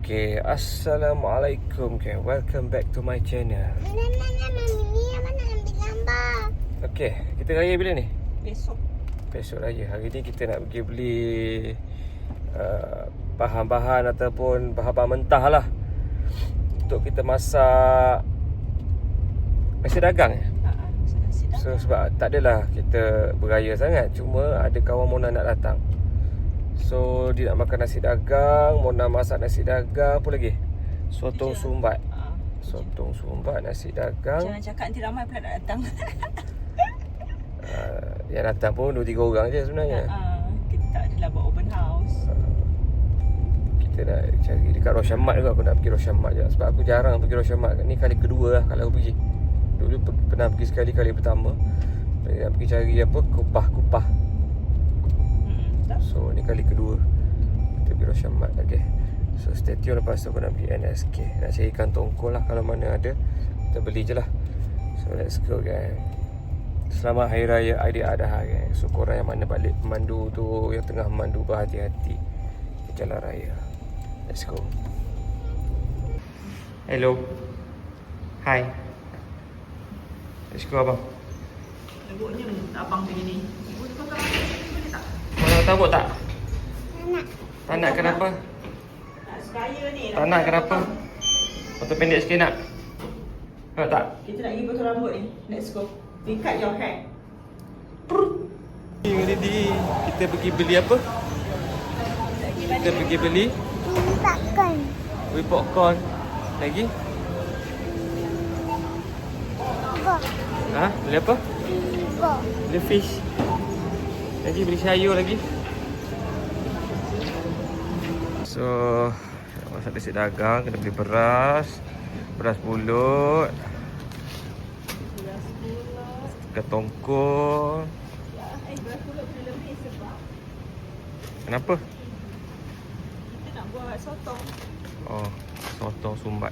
Okay, Assalamualaikum. Okay, welcome back to my channel. Mana ambil gambar? Okay, kita raya bila ni? Besok. Besok raya. Hari ni kita nak pergi beli bahan-bahan ataupun bahan-bahan mentah lah untuk kita masak nasi dagang. Nasi dagang. So sebab tak adalah kita beraya sangat, cuma ada kawan Mona nak datang. So dia nak makan nasi dagang, Mona masak nasi dagang, apa lagi? Sotong sumbat. Sotong sumbat, nasi dagang. Jangan cakap nanti ramai pula nak datang. Yang datang pun 2-3 orang je sebenarnya. Kita tak adalah buat open house. Kita nak cari dekat Rosyamat juga. Aku nak pergi Rosyamat je. Sebab aku jarang pergi Rosyamat. Ni kali kedua lah kalau aku pergi. Dulu pernah pergi sekali, kali pertama. Nak pergi cari apa, kupah-kupah. So ni kali kedua kita pergi Rosyamat. Okay, so stay tune. Lepas tu aku nak pergi NSK. Nak cari ikan tongkol lah. Kalau mana ada, kita beli je lah. So let's go guys. Selamat Hari Raya Aidiladha guys. So korang yang mana balik memandu tu, yang tengah memandu, berhati-hati di jalan raya. Let's go. Hello. Hi. Let's go abang. Lebuknya abang begini. Ibu tu kau boleh tak? Mana tahu tak? Nak. Tak nak kenapa? Nak sekaya ni. Tak nak kenapa? Potong pendek sikit nak? Nak tak? Kita nak pergi potong rambut ni. Let's go. We cut your hair. Ini kita pergi beli apa? Kita pergi beli Takkan. beli popcorn. Lagi? Go. Ha? Beli apa? Go. Beli fish. Lagi beli sayur lagi. So, nak masak nasi dagang, kena beli beras. Beras pulut. Ikan tongkol. Beras pulut kena lebih sebab Kenapa? kita nak buat sotong. Oh, sotong sumbat.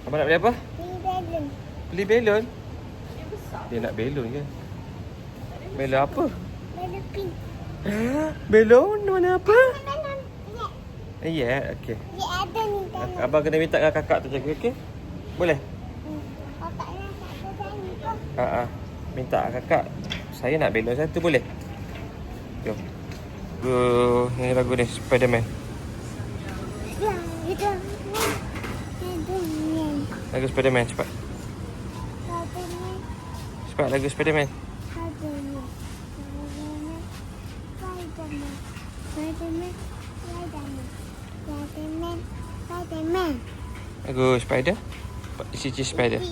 Abang nak beli apa? Beli balon. Beli belon? Dia besar. Dia nak belon ke? Belon apa? Balon pink. Belon? Mana apa? Balon. Ya. Ya, okey. Dia ada ni dalam. Abang kena minta dengan kakak tu jaga, okey? Boleh? Kakak nak tak ada ni kau. Minta kakak. Saya nak belon satu, boleh? Jom. Ni lagu ni, Spiderman. Itu. Lagu Spiderman, cepat. Cepat lagu Spiderman. Spiderman. Lagu Spider. Cici Spider.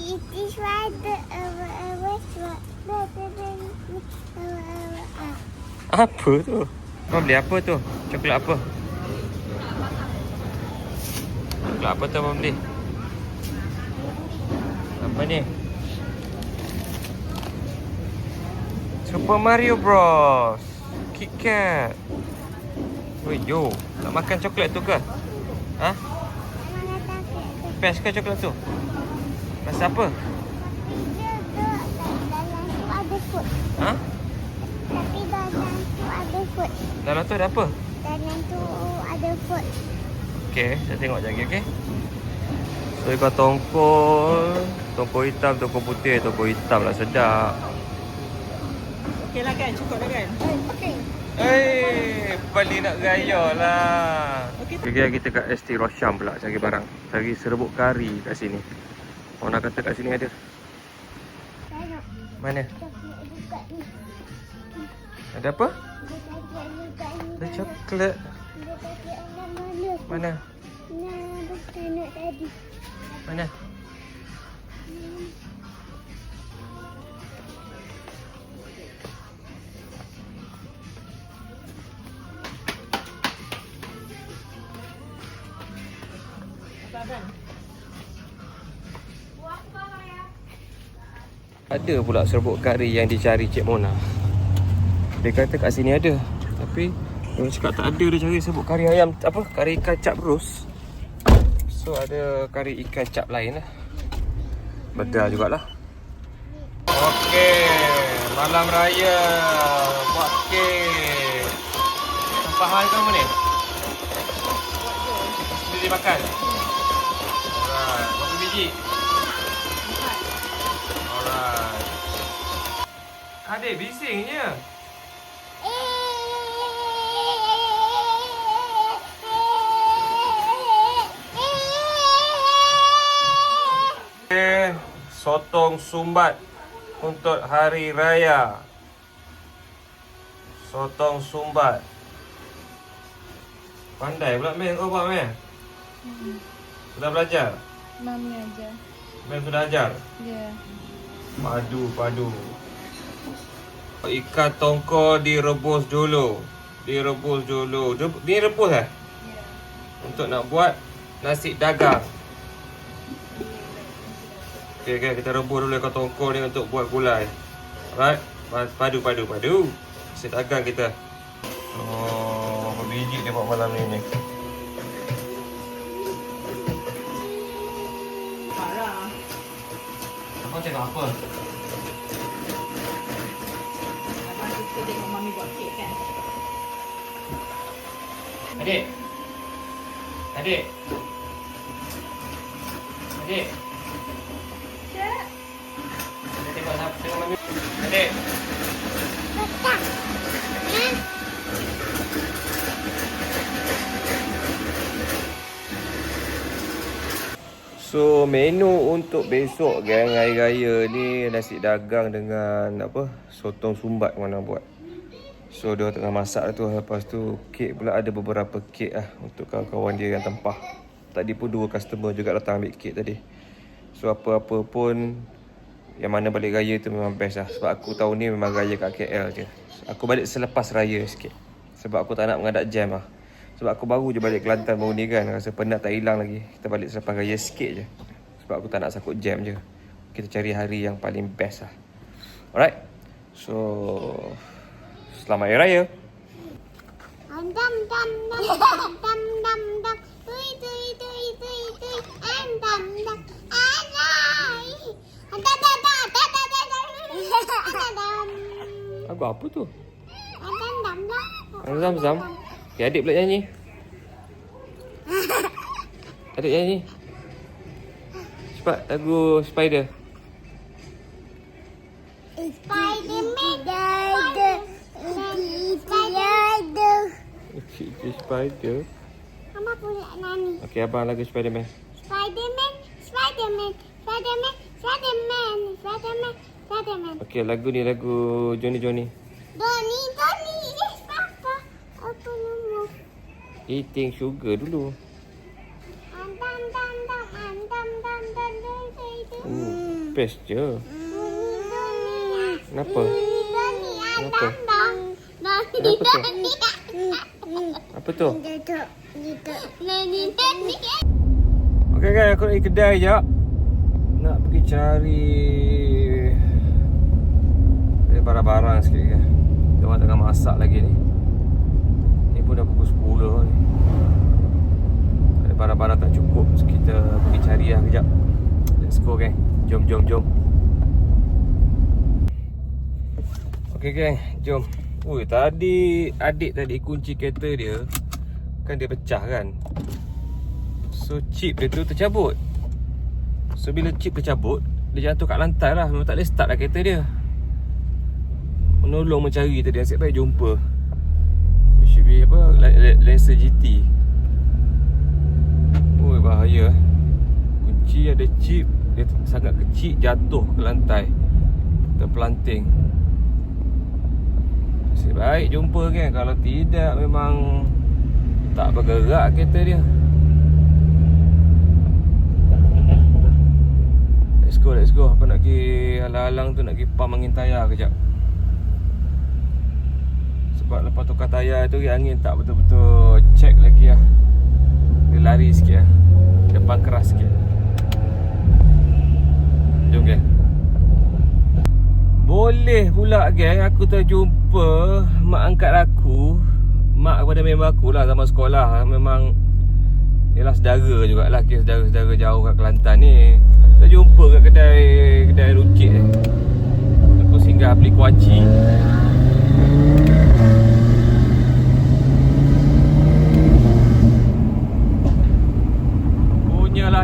Apa tu? Kau beli apa tu? Coklat apa? Coklat apa tu abang beli? Apa ni? Super Mario Bros. Kit Kat. Weh, yo. Nak makan coklat tu ke? Ha? Best ke coklat tu? Rasa apa? Ha? Tapi dalam tu ada food. Dalam tu ada apa? Dalam tu ada food. Okey, saya tengok je lagi, okey? So, ikan tongkol. Tongkol hitam, tongkol putih. Tongkol hitam lah, sedap. Okey lah kan? Cukup lah kan? Okey. Balik nak gaya lah. Okey. Okay, kita kat ST Rosyam pula cari barang. Cari serbuk kari kat sini. Orang kata kat sini ada. Tengok. Mana? Coklat dekat ni. Ada apa? Dia coklat dekat ni. Ada coklat. Dia coklat anak mana? Mana? Nah, bukan nak tadi. Mana? Ada pula serbuk kari yang dicari Cik Mona. Dia kata kat sini ada. Tapi dia cakap tak ada, dia cari serbuk kari ayam, apa? Kari ikan cap berus. So ada kari ikan cap lain lah. Bedal jugalah. Okey, malam raya buat kek. Faham kamu ni? Jadi makan. Alright. Berapa biji? 4. Alright. Adik, bisingnya. Sotong sumbat untuk hari raya. Sotong sumbat. Pandai pula Mel kau buat Mel. Sudah belajar? Mami aja. Mel sudah ajar? Ya. Padu. Ikan tongkol direbus dulu. Ni rebus Ya. Untuk nak buat nasi dagang. Okay, kita rebus dulu ikan tongkol ni untuk buat gulai. Alright, padu. Nasi dagang kita. Oh, berapa biji dia buat malam ni. Parah. Kau cakap apa? Abang suka tengok Mami buat kek kan? Adik. Tengok Mami. Adik. So menu untuk besok gang hari raya ni nasi dagang dengan apa sotong sumbat mana buat. So dia tengah masak tu. Lepas tu kek pula ada beberapa kek lah untuk kawan-kawan dia yang tempah. Tadi pun 2 customer juga datang ambil kek tadi. So apa-apa pun yang mana balik raya tu memang best lah. Sebab aku tahun ni memang raya kat KL je. Aku balik selepas raya sikit. Sebab aku tak nak menghadap jam lah. Sebab aku baru je balik Kelantan baru ni kan. Rasa penat tak hilang lagi. Kita balik selepas raya sikit je. Sebab aku tak nak sakut jam je. Kita cari hari yang paling best lah. Alright. So selamat Hari Raya. Lagu apa tu? Zam-zam. Okay, adik pula nyanyi. Adik nyanyi. Cepat lagu Spider. Spider. Mama pula nani. Okey, abang lagu Spiderman. Spiderman. Okey, lagu ni lagu Johnny. Doni. Yes, Papa. Apa nama? Eating sugar dulu. Andam. Best je. Doni. Kenapa? Doni. Kenapa? Doni. Apa tu? Doni. Okey guys, aku nak pergi kedai jap. Nak pergi cari barang-barang sikit kan. Dia orang tengah masak lagi ni. Ni pun dah pukul 10 ni. Ada barang-barang tak cukup. So kita pergi cari lah kejap. Let's go gang. Jom. Okey gang, jom. Ui, tadi adik kunci kereta dia kan dia pecah kan. So chip dia tu tercabut. So bila chip tercabut, dia jatuh kat lantai lah. Memang tak boleh start lah kereta dia. Menolong mencari tadi. Nasib baik jumpa. Should be apa, Lancer GT. Oi, bahaya. Kunci ada chip. Dia sangat kecil, jatuh ke lantai, terpelanting. Nasib baik jumpa kan. Kalau tidak memang tak bergerak kereta dia. Let's go. Apa nak pergi halang-halang tu, nak pergi pump angin tayar kejap. Sebab lepas tukar tayar tu angin tak betul-betul check lagi lah. Dia lari sikit lah. Depan keras sikit. Jom gang. Boleh pula gang, aku terjumpa mak angkat aku. Mak kepada member aku lah zaman sekolah. Memang ialah saudara jugalah. Kira saudara-saudara jauh kat Kelantan ni. Kita jumpa kat kedai runcit ni. Aku singgah beli kuaci.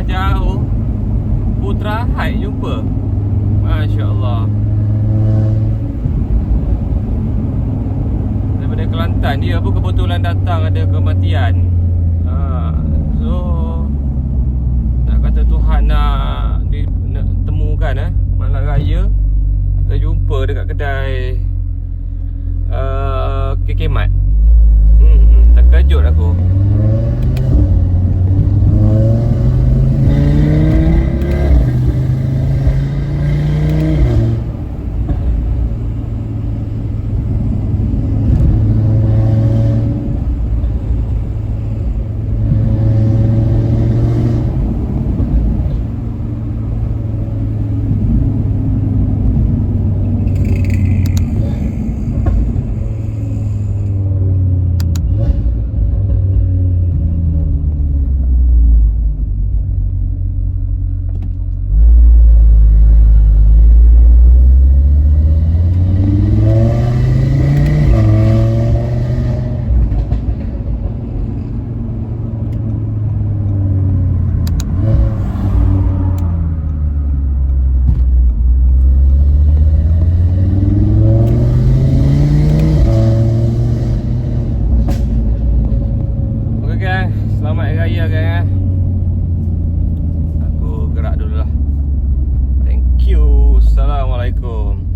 Melangkah jauh, Putra Heights jumpa. Masya Allah. Daripada Kelantan. Dia pun kebetulan datang ada kematian. So nak kata Tuhan nak temukan malam raya, kita jumpa dekat kedai KK Mart. Terkejut aku. Selamat Hari Raya gang. Aku gerak dulu lah. Thank you. Assalamualaikum.